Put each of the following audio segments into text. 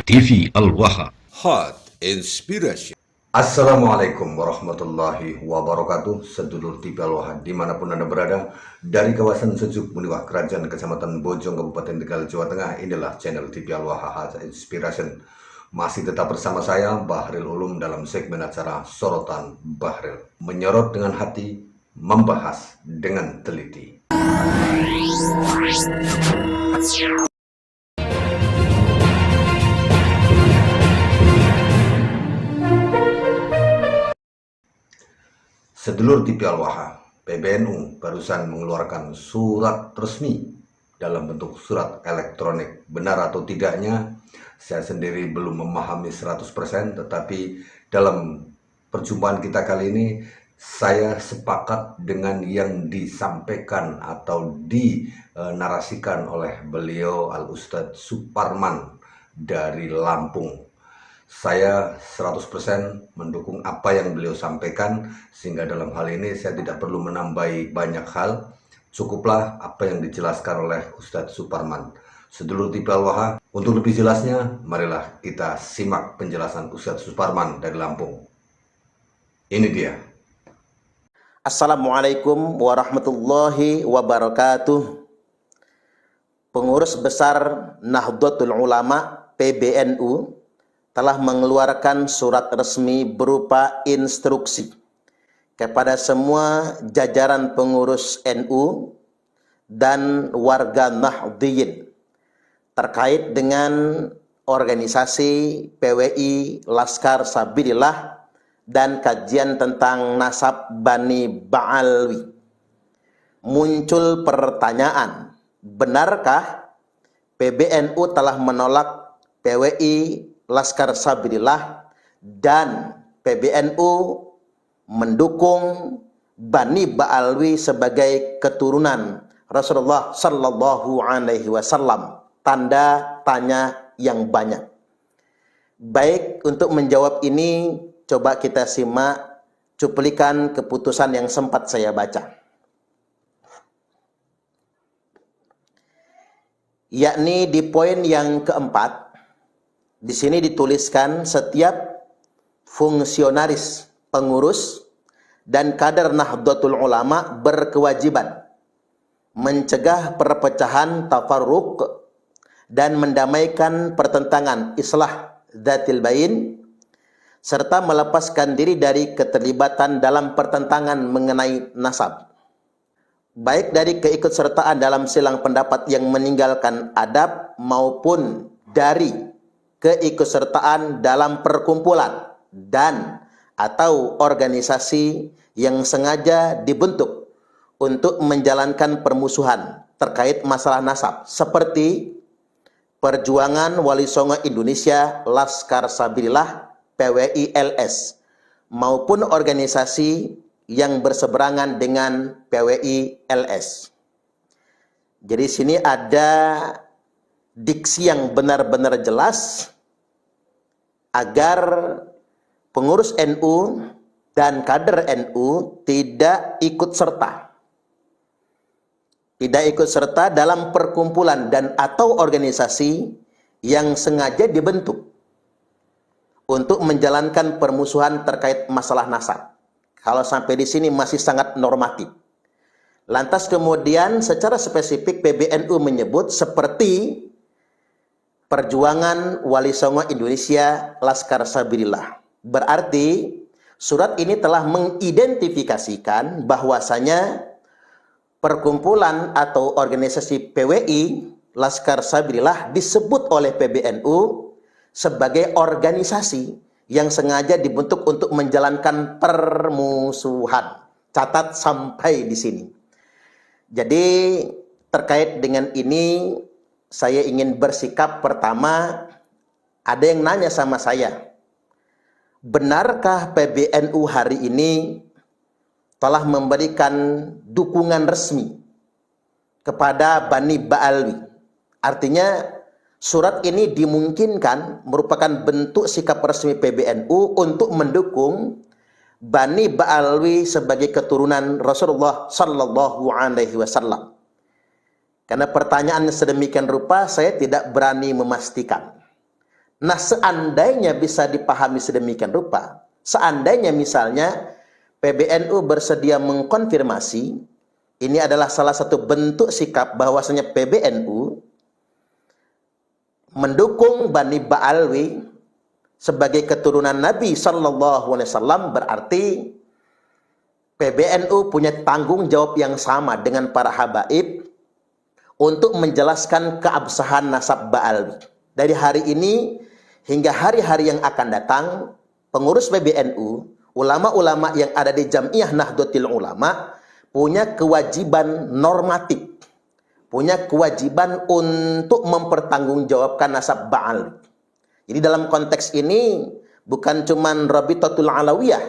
TV Al-Waha. Hot Inspiration. Assalamualaikum warahmatullahi wabarakatuh. Sedulur TV Al-Waha dimanapun Anda berada, dari kawasan sejuk Muniwah Kerajaan Kecamatan Bojong Kabupaten Tegal Jawa Tengah, inilah channel TV Al-Waha Hot Inspiration. Masih tetap bersama saya Bahril Ulum dalam segmen acara Sorotan Bahril, menyorot dengan hati, membahas dengan teliti. Sedulur TV Al-Waha, PBNU barusan mengeluarkan surat resmi dalam bentuk surat elektronik. Benar atau tidaknya, saya sendiri belum memahami 100%, tetapi dalam perjumpaan kita kali ini, saya sepakat dengan yang disampaikan atau dinarasikan oleh beliau Al-Ustadz Suparman dari Lampung. Saya 100% mendukung apa yang beliau sampaikan, sehingga dalam hal ini saya tidak perlu menambahi banyak hal. Cukuplah apa yang dijelaskan oleh Ustadz Suparman. Sedulur TV Al-Waha, untuk lebih jelasnya, marilah kita simak penjelasan Ustadz Suparman dari Lampung. Ini dia. Assalamualaikum warahmatullahi wabarakatuh. Pengurus Besar Nahdlatul Ulama PBNU telah mengeluarkan surat resmi berupa instruksi kepada semua jajaran pengurus NU dan warga Nahdliyin terkait dengan organisasi PWI Laskar Sabilillah dan kajian tentang nasab Bani Ba'alwi. Muncul pertanyaan, benarkah PBNU telah menolak PWI Laskar Sabilillah dan PBNU mendukung Bani Ba'alwi sebagai keturunan Rasulullah Sallallahu Alaihi Wasallam? Tanda tanya yang banyak. Baik, untuk menjawab ini, coba kita simak cuplikan keputusan yang sempat saya baca. Yakni di poin yang keempat, di sini dituliskan setiap fungsionaris, pengurus, dan kader Nahdlatul Ulama berkewajiban mencegah perpecahan, tafarruq, dan mendamaikan pertentangan, islah dzatil bain, serta melepaskan diri dari keterlibatan dalam pertentangan mengenai nasab, baik dari keikutsertaan dalam silang pendapat yang meninggalkan adab maupun dari keikutsertaan dalam perkumpulan dan atau organisasi yang sengaja dibentuk untuk menjalankan permusuhan terkait masalah nasab, seperti Perjuangan Wali Songo Indonesia Laskar Sabilillah PWI LS maupun organisasi yang berseberangan dengan PWI LS. Jadi sini ada diksi yang benar-benar jelas agar pengurus NU dan kader NU tidak ikut serta dalam perkumpulan dan atau organisasi yang sengaja dibentuk untuk menjalankan permusuhan terkait masalah nasab. Kalau sampai di sini masih sangat normatif. Lantas kemudian secara spesifik PBNU menyebut seperti Perjuangan Wali Songo Indonesia Laskar Sabilillah. Berarti surat ini telah mengidentifikasikan bahwasanya perkumpulan atau organisasi PWI Laskar Sabilillah disebut oleh PBNU sebagai organisasi yang sengaja dibentuk untuk menjalankan permusuhan. Catat sampai di sini. Jadi terkait dengan ini saya ingin bersikap. Pertama, ada yang nanya sama saya, benarkah PBNU hari ini telah memberikan dukungan resmi kepada Bani Ba'alwi? Artinya surat ini dimungkinkan merupakan bentuk sikap resmi PBNU untuk mendukung Bani Ba'alwi sebagai keturunan Rasulullah Sallallahu Alaihi Wasallam. Karena pertanyaan sedemikian rupa saya tidak berani memastikan. Nah, seandainya bisa dipahami sedemikian rupa, seandainya misalnya PBNU bersedia mengkonfirmasi, ini adalah salah satu bentuk sikap bahwasanya PBNU mendukung Bani Ba'alwi sebagai keturunan Nabi Sallallahu Alaihi Wasallam, berarti PBNU punya tanggung jawab yang sama dengan para habaib untuk menjelaskan keabsahan nasab Ba'alwi. Dari hari ini hingga hari-hari yang akan datang, pengurus PBNU, ulama-ulama yang ada di Jam'iyah Nahdlatul Ulama punya kewajiban normatif, punya kewajiban untuk mempertanggungjawabkan nasab Ba'alwi. Jadi dalam konteks ini bukan cuman Rabitatul Alawiyah,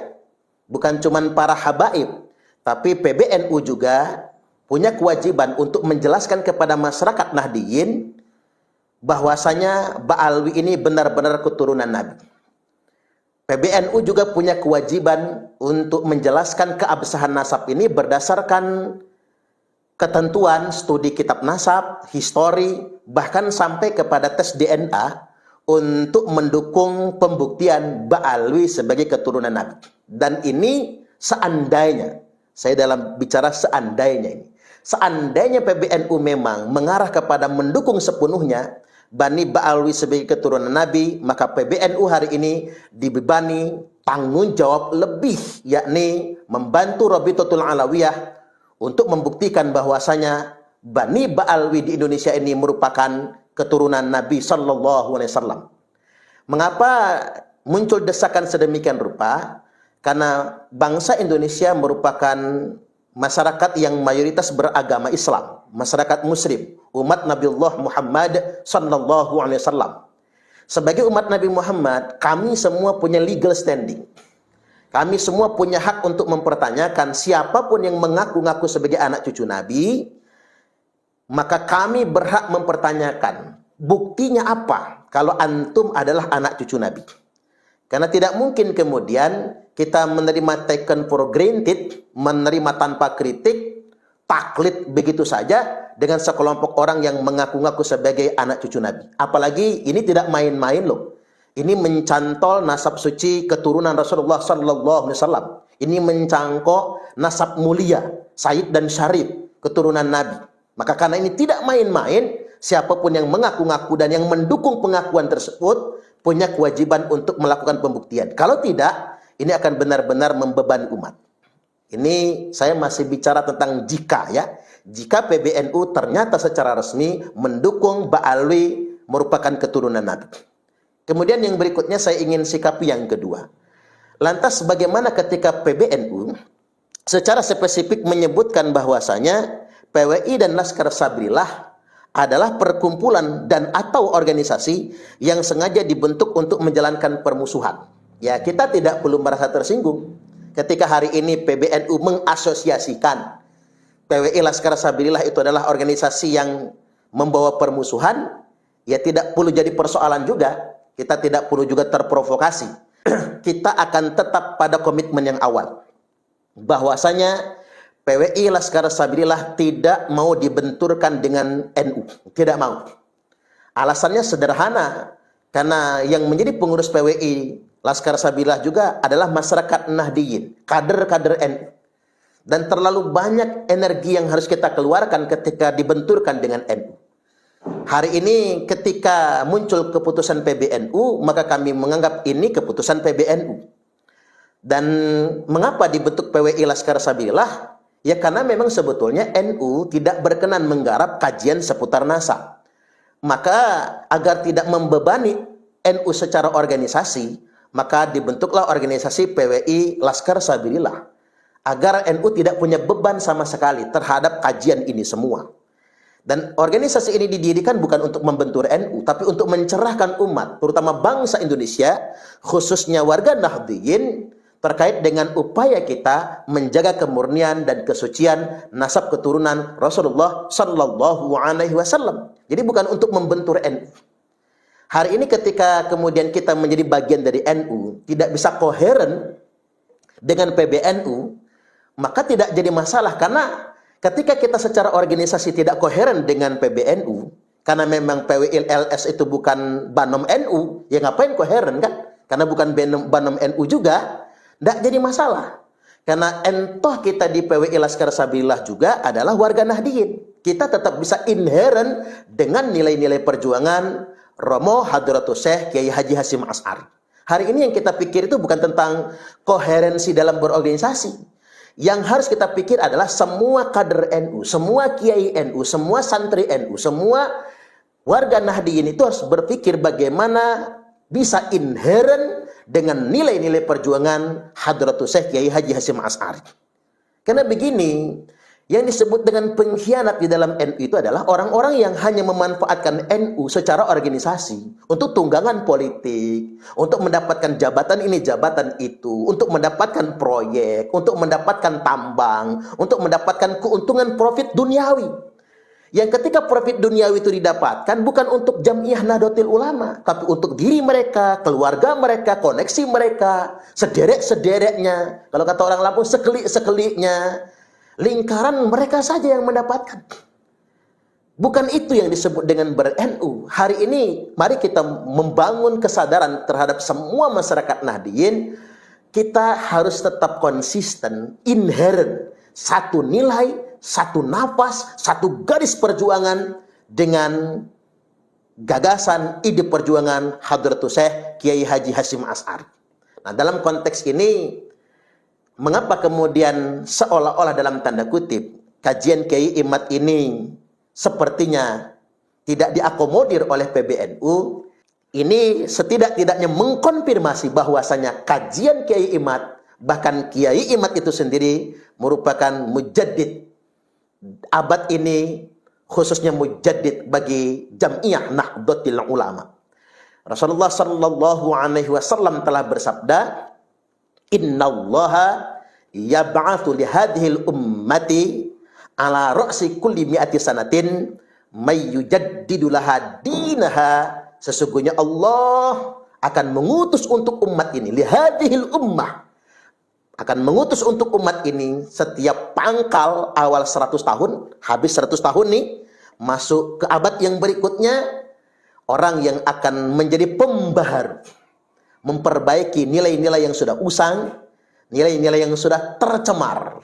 bukan cuman para habaib, tapi PBNU juga punya kewajiban untuk menjelaskan kepada masyarakat Nahdiyin bahwasanya Ba'alwi ini benar-benar keturunan Nabi. PBNU juga punya kewajiban untuk menjelaskan keabsahan nasab ini berdasarkan ketentuan studi kitab nasab, histori, bahkan sampai kepada tes DNA untuk mendukung pembuktian Ba'alwi sebagai keturunan Nabi. Dan ini seandainya, saya dalam bicara seandainya ini, seandainya PBNU memang mengarah kepada mendukung sepenuhnya Bani Ba'alwi sebagai keturunan Nabi, maka PBNU hari ini dibebani tanggung jawab lebih, yakni membantu Rabitatul Alawiyah untuk membuktikan bahwasanya Bani Ba'alwi di Indonesia ini merupakan keturunan Nabi Sallallahu Alaihi Wasallam. Mengapa muncul desakan sedemikian rupa? Karena bangsa Indonesia merupakan masyarakat yang mayoritas beragama Islam, masyarakat Muslim, umat Nabiullah Muhammad Sallallahu Alaihi Wasallam. Sebagai umat Nabi Muhammad, kami semua punya legal standing. Kami semua punya hak untuk mempertanyakan siapapun yang mengaku-ngaku sebagai anak cucu Nabi, maka kami berhak mempertanyakan buktinya apa kalau antum adalah anak cucu Nabi. Karena tidak mungkin kemudian kita menerima taken for granted, menerima tanpa kritik, taklid begitu saja dengan sekelompok orang yang mengaku-ngaku sebagai anak cucu Nabi. Apalagi ini tidak main-main loh. Ini mencantol nasab suci keturunan Rasulullah Sallallahu Alaihi Wasallam. Ini mencangkok nasab mulia, Said dan Syarif, keturunan Nabi. Maka karena ini tidak main-main, siapapun yang mengaku-ngaku dan yang mendukung pengakuan tersebut punya kewajiban untuk melakukan pembuktian. Kalau tidak, ini akan benar-benar membebani umat. Ini saya masih bicara tentang jika ya. Jika PBNU ternyata secara resmi mendukung Ba'alwi merupakan keturunan Nabi. Kemudian yang berikutnya saya ingin sikapi yang kedua. Lantas bagaimana ketika PBNU secara spesifik menyebutkan bahwasanya PWI dan Laskar Sabillah adalah perkumpulan dan atau organisasi yang sengaja dibentuk untuk menjalankan permusuhan. Ya, kita tidak perlu merasa tersinggung ketika hari ini PBNU mengasosiasikan PWI Laskar Sabillah itu adalah organisasi yang membawa permusuhan. Ya, tidak perlu jadi persoalan juga. Kita tidak perlu juga terprovokasi. Kita akan tetap pada komitmen yang awal, bahwasanya PWI Laskar Sabillah tidak mau dibenturkan dengan NU. Tidak mau. Alasannya sederhana. Karena yang menjadi pengurus PWI Laskar Sabillah juga adalah masyarakat Nahdiyin, kader-kader NU. Dan terlalu banyak energi yang harus kita keluarkan ketika dibenturkan dengan NU. Hari ini ketika muncul keputusan PBNU, maka kami menganggap ini keputusan PBNU. Dan mengapa dibentuk PWI Laskar Sabillah? Ya karena memang sebetulnya NU tidak berkenan menggarap kajian seputar nasab. Maka agar tidak membebani NU secara organisasi, maka dibentuklah organisasi PWI Laskar Sabillah. Agar NU tidak punya beban sama sekali terhadap kajian ini semua. Dan organisasi ini didirikan bukan untuk membentur NU, tapi untuk mencerahkan umat, terutama bangsa Indonesia, khususnya warga Nahdiyin, terkait dengan upaya kita menjaga kemurnian dan kesucian nasab keturunan Rasulullah Sallallahu Alaihi Wasallam. Jadi bukan untuk membentur NU. Hari ini ketika kemudian kita menjadi bagian dari NU, tidak bisa koheren dengan PBNU, maka tidak jadi masalah karena Ketika kita secara organisasi tidak koheren dengan PBNU, karena memang PWILS itu bukan Banom NU, ya ngapain koheren kan? Karena bukan Banom NU juga, tidak jadi masalah. Karena entoh kita di PWI Laskar Sabilillah juga adalah warga Nahdliyin. Kita tetap bisa inheren dengan nilai-nilai perjuangan Romo Hadratus Syekh Kiai Haji Hasyim Asy'ari. Hari ini yang kita pikir itu bukan tentang koherensi dalam berorganisasi. Yang harus kita pikir adalah semua kader NU, semua kiai NU, semua santri NU, semua warga Nahdliyin itu harus berpikir bagaimana bisa inheren dengan nilai-nilai perjuangan Hadratus Syekh Kiai Haji Hasyim Asy'ari. Karena begini, yang disebut dengan pengkhianat di dalam NU itu adalah orang-orang yang hanya memanfaatkan NU secara organisasi untuk tunggangan politik, untuk mendapatkan jabatan ini, jabatan itu, untuk mendapatkan proyek, untuk mendapatkan tambang, untuk mendapatkan keuntungan profit duniawi. Yang ketika profit duniawi itu didapatkan bukan untuk Jam'iyah Nahdlatul Ulama, tapi untuk diri mereka, keluarga mereka, koneksi mereka, sederek-sedereknya. Kalau kata orang Lampung, sekelik-sekeliknya. Lingkaran mereka saja yang mendapatkan. Bukan itu yang disebut dengan ber-NU. Hari ini, mari kita membangun kesadaran terhadap semua masyarakat Nahdliyin. Kita harus tetap konsisten, inheren, satu nilai, satu nafas, satu garis perjuangan dengan gagasan ide perjuangan Hadratus Syekh Kiai Haji Hasyim Asy'ari. Nah, dalam konteks ini, mengapa kemudian seolah-olah dalam tanda kutip kajian Kiai Imad ini sepertinya tidak diakomodir oleh PBNU? Ini setidak-tidaknya mengkonfirmasi bahwasanya kajian Kiai Imad, bahkan Kiai Imad itu sendiri merupakan mujaddid abad ini, khususnya mujaddid bagi Jam'iyah Nahdlatul Ulama. Rasulullah sallallahu alaihi wasallam telah bersabda, "Innallaha yab'atsu li hadhil ummati ala ra'si kulli mi'ati sanatin may yujaddidu laha dinaha." Sesungguhnya Allah akan mengutus untuk umat ini, li hadhil ummah, akan mengutus untuk umat ini setiap pangkal awal 100 tahun, habis 100 tahun nih, masuk ke abad yang berikutnya, orang yang akan menjadi pembaharu, memperbaiki nilai-nilai yang sudah usang, nilai-nilai yang sudah tercemar.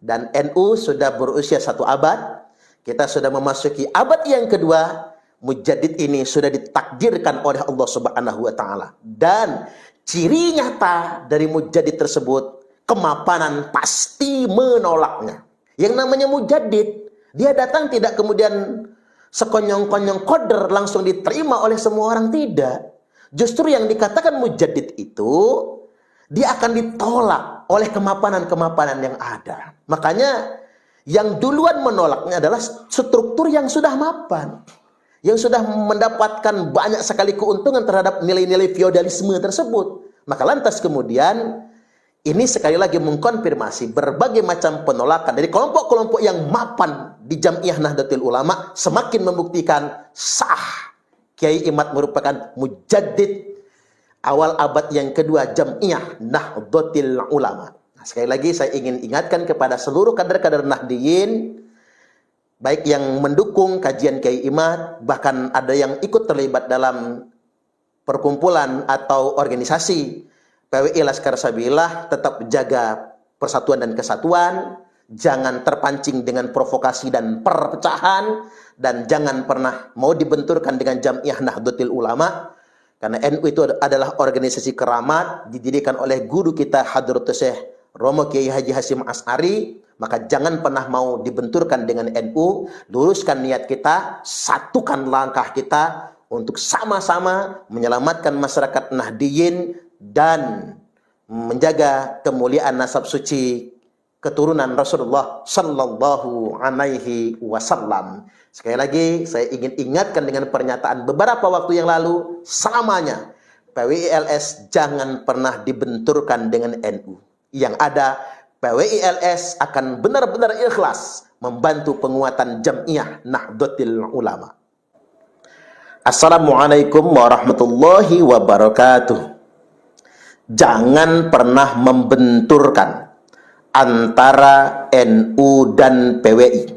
Dan NU sudah berusia 1 abad, kita sudah memasuki abad yang kedua, mujaddid ini sudah ditakdirkan oleh Allah Subhanahu wa taala. Dan ciri nyata dari mujaddid tersebut, kemapanan pasti menolaknya. Yang namanya mujaddid, dia datang tidak kemudian sekonyong-konyong koder langsung diterima oleh semua orang, tidak. Justru yang dikatakan mujaddid itu, dia akan ditolak oleh kemapanan-kemapanan yang ada. Makanya yang duluan menolaknya adalah struktur yang sudah mapan, yang sudah mendapatkan banyak sekali keuntungan terhadap nilai-nilai feodalisme tersebut. Maka lantas kemudian ini sekali lagi mengkonfirmasi berbagai macam penolakan dari kelompok-kelompok yang mapan di Jam'iyah Nahdlatul Ulama, semakin membuktikan sah Kiai Imad merupakan mujaddid awal abad yang kedua Jam'iyah Nahdlatul Ulama. Nah, sekali lagi saya ingin ingatkan kepada seluruh kader-kader Nahdliyin, baik yang mendukung kajian Kiai Imad, bahkan ada yang ikut terlibat dalam perkumpulan atau organisasi PWI Laskar Sabilillah, tetap jaga persatuan dan kesatuan, jangan terpancing dengan provokasi dan perpecahan, dan jangan pernah mau dibenturkan dengan Jam'iyah Nahdlatul Ulama, karena NU itu adalah organisasi keramat, didirikan oleh guru kita Hadratus Syekh Romo Kiai Haji Hasyim Asy'ari. Maka jangan pernah mau dibenturkan dengan NU, luruskan niat kita, satukan langkah kita untuk sama-sama menyelamatkan masyarakat Nahdliyin dan menjaga kemuliaan nasab suci keturunan Rasulullah sallallahu alaihi wasallam. Sekali lagi saya ingin ingatkan dengan pernyataan beberapa waktu yang lalu, selamanya PWILS jangan pernah dibenturkan dengan NU. Yang ada, PWILS akan benar-benar ikhlas membantu penguatan Jam'iyah Nahdlatul Ulama. Assalamualaikum warahmatullahi wabarakatuh. Jangan pernah membenturkan antara NU dan PWI.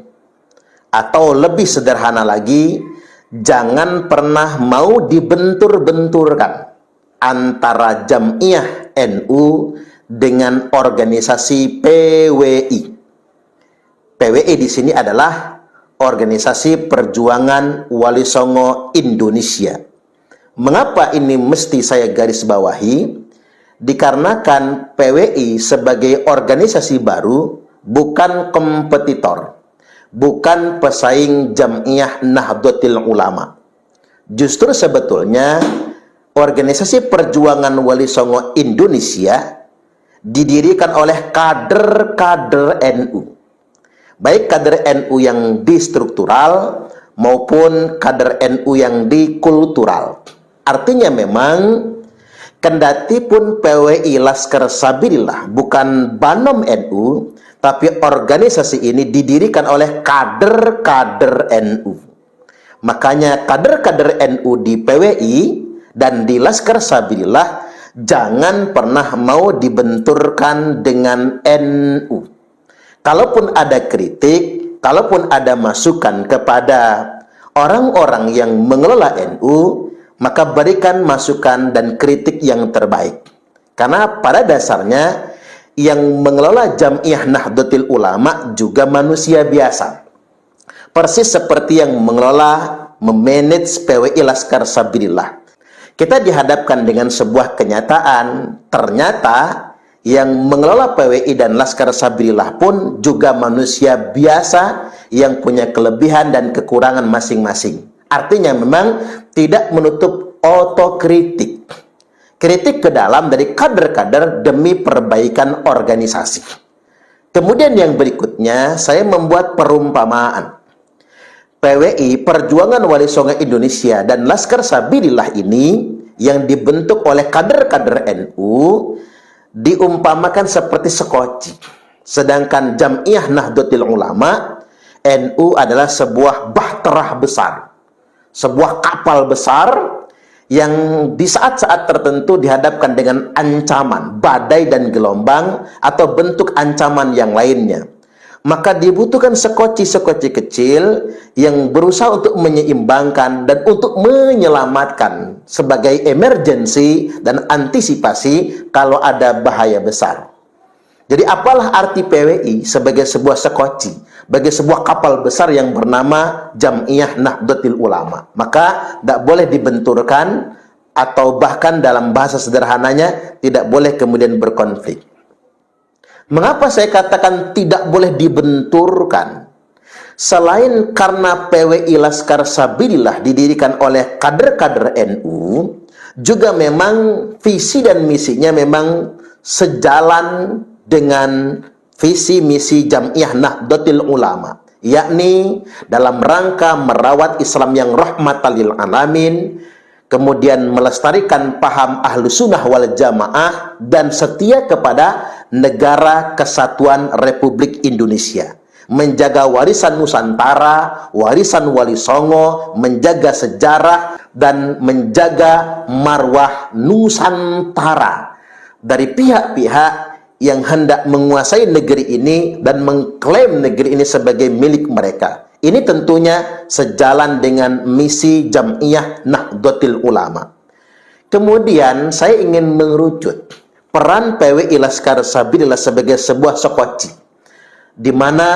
Atau lebih sederhana lagi, jangan pernah mau dibentur-benturkan antara Jam'iyah NU dengan organisasi PWI. PWI di sini adalah Organisasi Perjuangan Wali Songo Indonesia. Mengapa ini mesti saya garis bawahi? Dikarenakan PWI sebagai organisasi baru bukan kompetitor, bukan pesaing Jam'iyah Nahdlatul Ulama. Justru sebetulnya Organisasi Perjuangan Wali Songo Indonesia didirikan oleh kader-kader NU. Baik kader NU yang di struktural maupun kader NU yang di kultural. Artinya memang kendati pun PWI Laskar Sabilillah bukan Banom NU, tapi organisasi ini didirikan oleh kader-kader NU. Makanya kader-kader NU di PWI dan di Laskar Sabilillah jangan pernah mau dibenturkan dengan NU. Kalaupun ada kritik, kalaupun ada masukan kepada orang-orang yang mengelola NU, maka berikan masukan dan kritik yang terbaik. Karena pada dasarnya yang mengelola Jam'iyah Nahdlatul Ulama juga manusia biasa. Persis seperti yang mengelola, memanage PWI Laskar Sabilillah. Kita dihadapkan dengan sebuah kenyataan, ternyata yang mengelola PWI dan Laskar Sabilillah pun juga manusia biasa yang punya kelebihan dan kekurangan masing-masing. Artinya memang tidak menutup otokritik. Kritik ke dalam dari kader-kader demi perbaikan organisasi. Kemudian yang berikutnya, saya membuat perumpamaan. PWI, Perjuangan Wali Songo Indonesia, dan Laskar Sabilillah ini yang dibentuk oleh kader-kader NU diumpamakan seperti sekoci. Sedangkan Jam'iyah Nahdlatul Ulama, NU adalah sebuah bahtera besar, sebuah kapal besar yang di saat-saat tertentu dihadapkan dengan ancaman, badai dan gelombang, atau bentuk ancaman yang lainnya. Maka dibutuhkan sekoci-sekoci kecil yang berusaha untuk menyeimbangkan dan untuk menyelamatkan sebagai emergensi dan antisipasi kalau ada bahaya besar. Jadi apalah arti PWI sebagai sebuah sekoci, bagi sebuah kapal besar yang bernama Jam'iyah Nahdlatul Ulama. Maka tidak boleh dibenturkan, atau bahkan dalam bahasa sederhananya tidak boleh kemudian berkonflik. Mengapa saya katakan tidak boleh dibenturkan? Selain karena PWI Laskar Sabilillah didirikan oleh kader-kader NU, juga memang visi dan misinya memang sejalan dengan visi misi Jam'iyah Nahdlatul Ulama, yakni dalam rangka merawat Islam yang rahmatan lil alamin, kemudian melestarikan paham ahlu sunnah wal jamaah, dan setia kepada negara kesatuan Republik Indonesia, menjaga warisan Nusantara, warisan Wali Songo, menjaga sejarah dan menjaga marwah Nusantara dari pihak-pihak yang hendak menguasai negeri ini dan mengklaim negeri ini sebagai milik mereka. Ini tentunya sejalan dengan misi Jam'iyah Nahdlatul Ulama. Kemudian saya ingin mengerucut peran PWI Laskar Sabilillah sebagai sebuah sekoci, di mana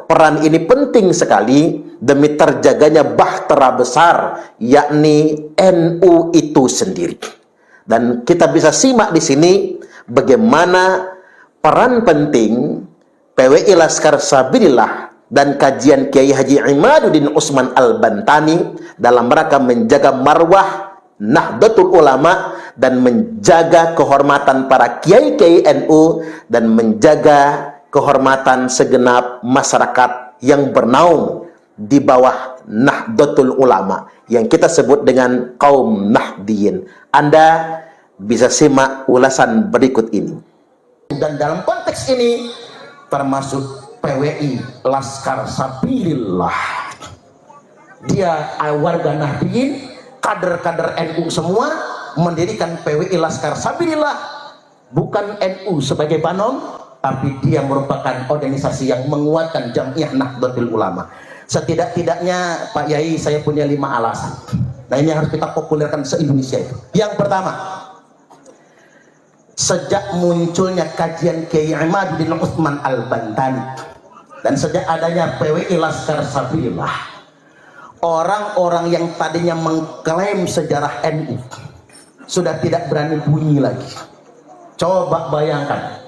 peran ini penting sekali demi terjaganya bahtera besar, yakni NU itu sendiri. Dan kita bisa simak di sini bagaimana peran penting PWI Laskar Sabilillah dan kajian Kiai Haji Imaduddin Usman Al-Bantani dalam rangka menjaga marwah Nahdlatul Ulama dan menjaga kehormatan para kiai-kiai NU dan menjaga kehormatan segenap masyarakat yang bernaung di bawah Nahdlatul Ulama yang kita sebut dengan kaum Nahdiyin. Anda bisa simak ulasan berikut ini. Dan dalam konteks ini termasuk PWI Laskar Sabilillah, dia warga Nahdiyin, kader-kader NU semua mendirikan PWI Laskar Sabilillah, bukan NU sebagai banom, tapi dia merupakan organisasi yang menguatkan Jamiah Nahdlatul Ulama. Setidak-tidaknya Pak Yai, saya punya 5 alasan. Nah, ini harus kita populerkan se-Indonesia itu. Yang pertama, sejak munculnya kajian Kiai Imaduddin Utsman Al-Bantani dan sejak adanya PWI Laskar Sabilillah, orang-orang yang tadinya mengklaim sejarah NU sudah tidak berani bunyi lagi. Coba bayangkan,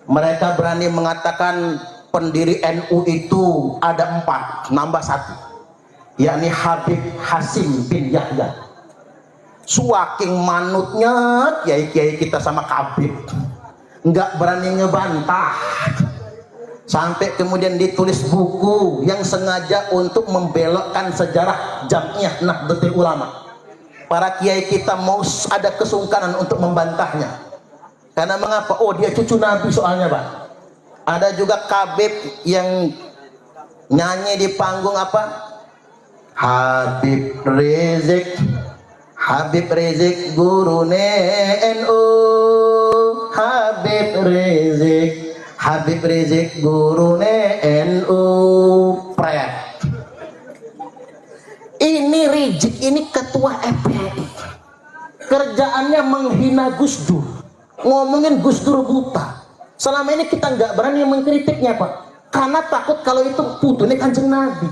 mereka berani mengatakan pendiri NU itu ada 4, nambah 1, yakni Habib Hasim bin Yahya. Suaking manutnya kiai-kiai kita sama Habib, nggak berani ngebantah, sampai kemudian ditulis buku yang sengaja untuk membelokkan sejarah Jamiah Nahdlatul Ulama. Para kiai kita mau ada kesungkanan untuk membantahnya, karena mengapa? Oh, dia cucu Nabi soalnya, Pak. Ada juga Habib yang nyanyi di panggung apa? Habib Rizik, Habib Rizik gurune NU, Habib Rizik, Habib Rizik gurune NU. Pret. Ini Rizik, ini ketua FPI, kerjaannya menghina Gus Dur, ngomongin Gus Dur buta. Selama ini kita nggak berani mengkritiknya, Pak, karena takut kalau itu putunya Kanjeng Nabi.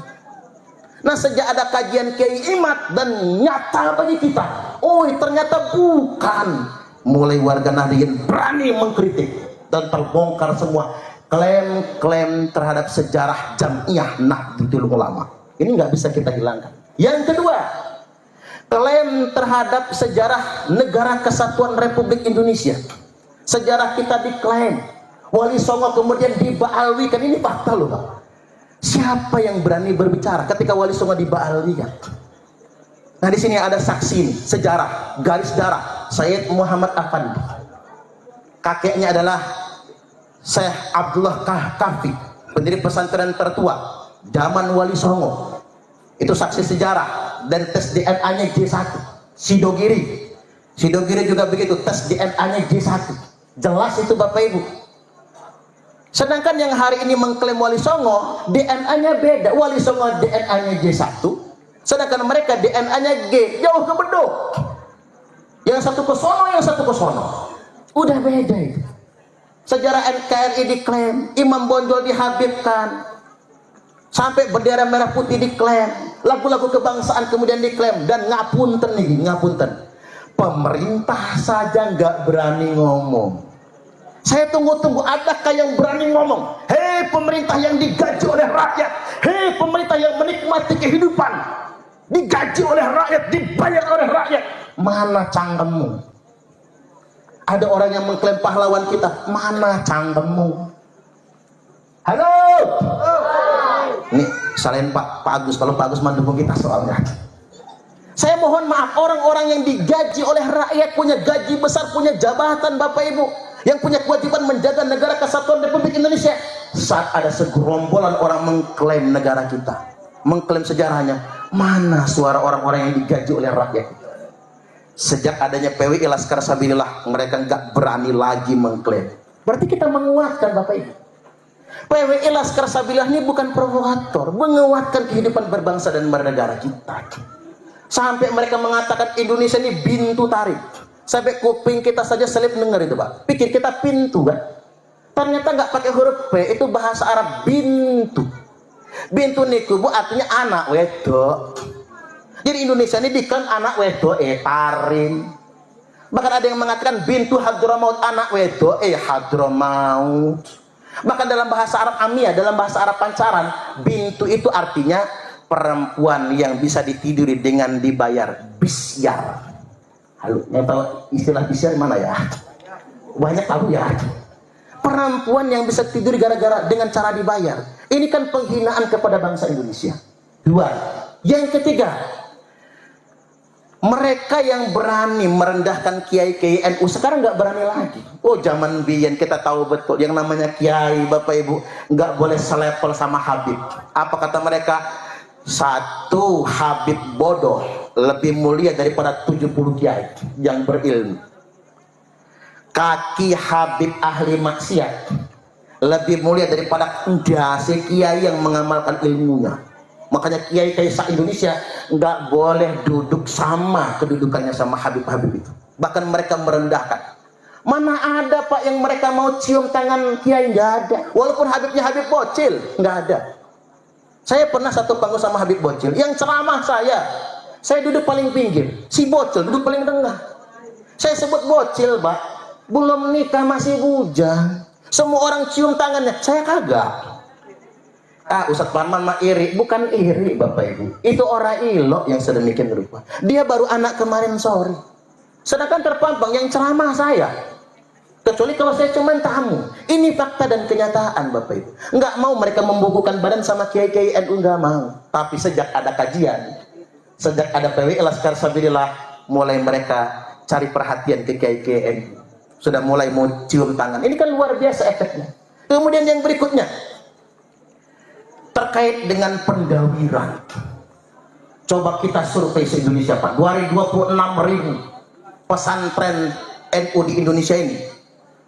Nah, sejak ada kajian Kiai Imad dan nyata bagi kita, oh ternyata bukan, mulai warga Nahdliyin berani mengkritik dan terbongkar semua klaim-klaim terhadap sejarah Jamiah Nahdlatul Ulama. Ini nggak bisa kita hilangkan. Yang kedua, klaim terhadap sejarah Negara Kesatuan Republik Indonesia. Sejarah kita diklaim, Wali Songo kemudian dibaalwikan. Ini fakta loh, Pak. Siapa yang berani berbicara ketika Wali Songo dibaalwikan? Nah, di sini ada saksi sejarah garis darah Sayyid Muhammad Afandi. Kakeknya adalah Syekh Abdullah Kahfi, pendiri pesantren tertua zaman Wali Songo. Itu saksi sejarah. Dan tes DNA-nya J1. Sidogiri juga begitu, tes DNA-nya J1. Jelas itu Bapak Ibu. Sedangkan yang hari ini mengklaim Wali Songo, DNA-nya beda. Wali Songo DNA-nya J1, sedangkan mereka DNA-nya G, jauh ke bedok. Yang satu ke sono, yang satu ke sono. Udah beda itu. Sejarah NKRI diklaim, Imam Bonjol dihabibkan, sampai bendera merah putih diklaim, lagu-lagu kebangsaan kemudian diklaim. Dan ngapunten nih, ngapunten, pemerintah saja nggak berani ngomong. Saya tunggu-tunggu, adakah yang berani ngomong? Hei pemerintah yang digaji oleh rakyat, hei pemerintah yang menikmati kehidupan, digaji oleh rakyat, dibayar oleh rakyat, mana cangkemmu? Ada orang yang mengklaim pahlawan kita, mana cangkemmu? Halo? Nih, selain Pak Agus, kalau Pak Agus mendukung kita soalnya. Saya mohon maaf, orang-orang yang digaji oleh rakyat, punya gaji besar, punya jabatan Bapak Ibu, yang punya kewajiban menjaga Negara Kesatuan Republik Indonesia, saat ada segerombolan orang mengklaim negara kita, mengklaim sejarahnya, mana suara orang-orang yang digaji oleh rakyat? Sejak adanya PWI Laskar Sabilillah, mereka nggak berani lagi mengklaim. Berarti kita menguatkan Bapak Ibu. PWI Laskar Sabilillah ini bukan provokator, menguatkan kehidupan berbangsa dan bernegara kita. Sampai mereka mengatakan Indonesia ini bintu tarik. Sampai kuping kita saja selip dengar itu, Pak. Pikir kita pintu, kan? Ternyata nggak pakai huruf P, itu bahasa Arab bintu. Bintu niku bu artinya anak wedok. Jadi Indonesia ini diklaim anak wedok tarim. Bahkan ada yang mengatakan bintu Hadramaut, anak wedok Hadramaut. Bahkan dalam bahasa Arab Amiyah, dalam bahasa Arab Pancaran, bintu itu artinya perempuan yang bisa ditiduri dengan dibayar bisyar. Halo, yang tahu istilah bisyar mana ya? Banyak tahu ya. Perempuan yang bisa tidur gara-gara dengan cara dibayar. Ini kan penghinaan kepada bangsa Indonesia. 2. Yang ketiga, mereka yang berani merendahkan kiai-kiai NU sekarang nggak berani lagi. Oh, zaman biyen kita tahu betul yang namanya kiai, Bapak Ibu, nggak boleh selevel sama Habib. Apa kata mereka? Satu Habib bodoh lebih mulia daripada 70 kiai yang berilmu. Kaki Habib ahli maksiat lebih mulia daripada si kiai yang mengamalkan ilmunya. Makanya kiai-kiai se-Indonesia nggak boleh duduk sama kedudukannya sama Habib-Habib itu. Bahkan mereka merendahkan. Mana ada Pak yang mereka mau cium tangan kiai? Nggak ada. Walaupun Habibnya Habib Bocil, nggak ada. Saya pernah satu panggung sama Habib Bocil. Yang ceramah saya duduk paling pinggir. Si Bocil duduk paling tengah. Saya sebut Bocil, Pak, belum nikah masih bujang. Semua orang cium tangannya, saya kagak. Ustadz Parman mah iri. Bukan iri Bapak Ibu, itu orang ilok yang sedemikian rupa. Dia baru anak kemarin sore, sedangkan terpampang yang ceramah saya. Kecuali kalau saya cuma tamu. Ini fakta dan kenyataan Bapak Ibu. Nggak mau mereka membukukan badan sama kiai-kiai NU, nggak mau. Tapi sejak ada kajian, sejak ada PWI Laskar Sabilillah, mulai mereka cari perhatian ke kiai-kiai NU. Sudah mulai mau cium tangan. Ini kan luar biasa efeknya. Kemudian yang berikutnya terkait dengan pendawiran. Coba kita survei se-Indonesia Pak, 226.000 pesantren NU di Indonesia ini.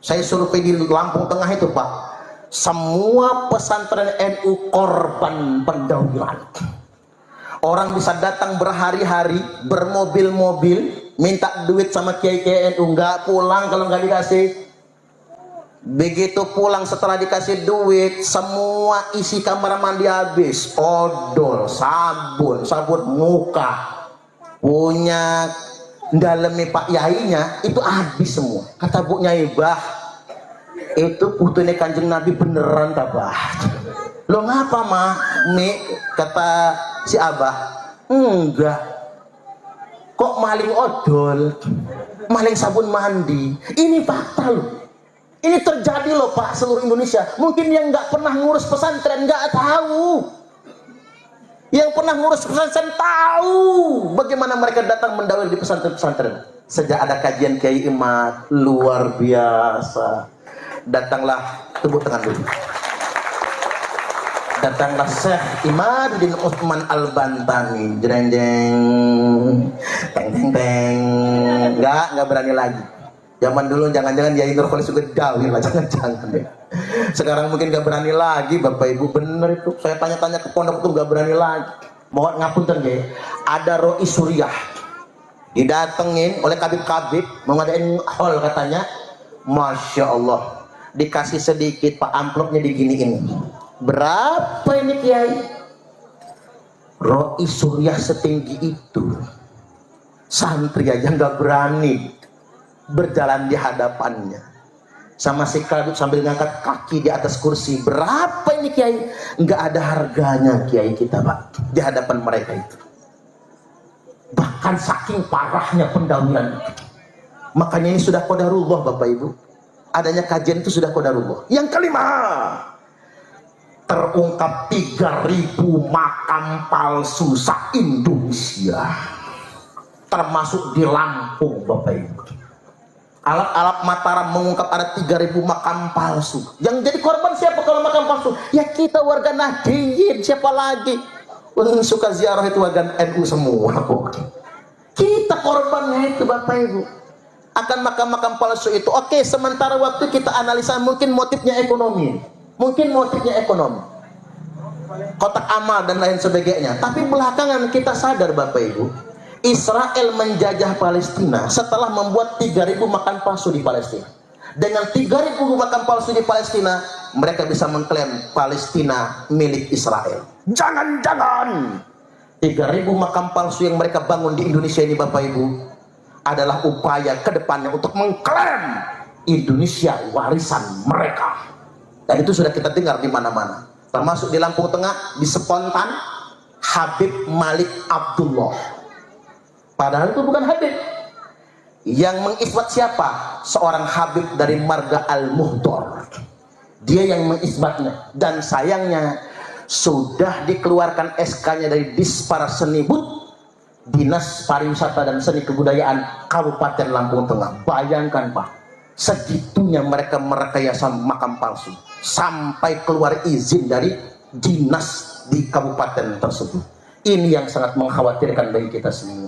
Saya survei di Lampung Tengah itu Pak, semua pesantren NU korban pendawiran. Orang bisa datang berhari-hari, bermobil-mobil, minta duit sama kiai-kiai NU, nggak pulang kalau nggak dikasih. Begitu pulang setelah dikasih duit, semua isi kamar mandi habis, odol, sabun muka, punya dalemi Pak Yainya itu habis semua. Kata Bu Nyai, bah, itu putune Kanjeng Nabi beneran tabah. Lo ngapa mah Mi? Kata si Abah, enggak. Kok maling odol, maling sabun mandi? Ini fakta loh. Ini terjadi loh Pak, seluruh Indonesia. Mungkin yang nggak pernah ngurus pesantren nggak tahu. Yang pernah ngurus pesantren tahu bagaimana mereka datang mendawil di pesantren-pesantren. Sejak ada kajian Kiai Imad, luar biasa. Datanglah, tepuk tangan dulu. Datanglah Syekh Imaduddin Utsman Al-Bantani, jreng jeng, teng teng teng, nggak berani lagi. Zaman dulu jangan-jangan Yai Nur Khalis juga dawil lah, jangan-jangan deh. Sekarang mungkin nggak berani lagi Bapak Ibu, bener itu. Saya tanya-tanya ke pondok itu nggak berani lagi. Mohon ngapunten ya, ada Roi Suriah didatengin oleh kabib-kabib mau ngadain hall katanya, Masya Allah, dikasih sedikit Pak, amplopnya diginiin. Berapa ini Kiai? Roi Suriah setinggi itu, santri aja nggak berani berjalan di hadapannya. Sama si kadut sambil ngangkat kaki di atas kursi. Berapa ini Kiai? Nggak ada harganya Kiai kita Pak di hadapan mereka itu. Bahkan saking parahnya pendawilan itu. Makanya ini sudah qadarullah Bapak Ibu. Adanya kajian itu sudah qadarullah. Yang kelima, terungkap 3.000 makam palsu se-Indonesia, termasuk di Lampung Bapak Ibu. Alat-alat Mataram mengungkap ada 3.000 makam palsu. Yang jadi korban siapa kalau makam palsu? Ya kita warga Nahdliyin, siapa lagi? Yang suka ziarah itu warga NU semua. Kita korbannya itu Bapak Ibu. Akan makam-makam palsu itu. Oke, sementara waktu kita analisa mungkin motifnya ekonomi. Mungkin motifnya ekonomi, kotak amal dan lain sebagainya. Tapi belakangan kita sadar Bapak Ibu, Israel menjajah Palestina setelah membuat 3.000 makam palsu di Palestina. Dengan 3.000 makam palsu di Palestina, mereka bisa mengklaim Palestina milik Israel. Jangan-jangan 3.000 makam palsu yang mereka bangun di Indonesia ini Bapak Ibu adalah upaya kedepannya untuk mengklaim Indonesia warisan mereka. Dan itu sudah kita dengar di mana-mana, termasuk di Lampung Tengah, di Spontan, Habib Malik Abdullah. Padahal itu bukan Habib. Yang mengisbat siapa? Seorang Habib dari marga Al-Muhdor. Dia yang mengisbatnya. Dan sayangnya sudah dikeluarkan SK-nya dari Dispar Senibut, Dinas Pariwisata dan Seni Kebudayaan Kabupaten Lampung Tengah. Bayangkan Pak, segitunya mereka merekayasa makam palsu sampai keluar izin dari dinas di kabupaten tersebut. Ini yang sangat mengkhawatirkan bagi kita semua.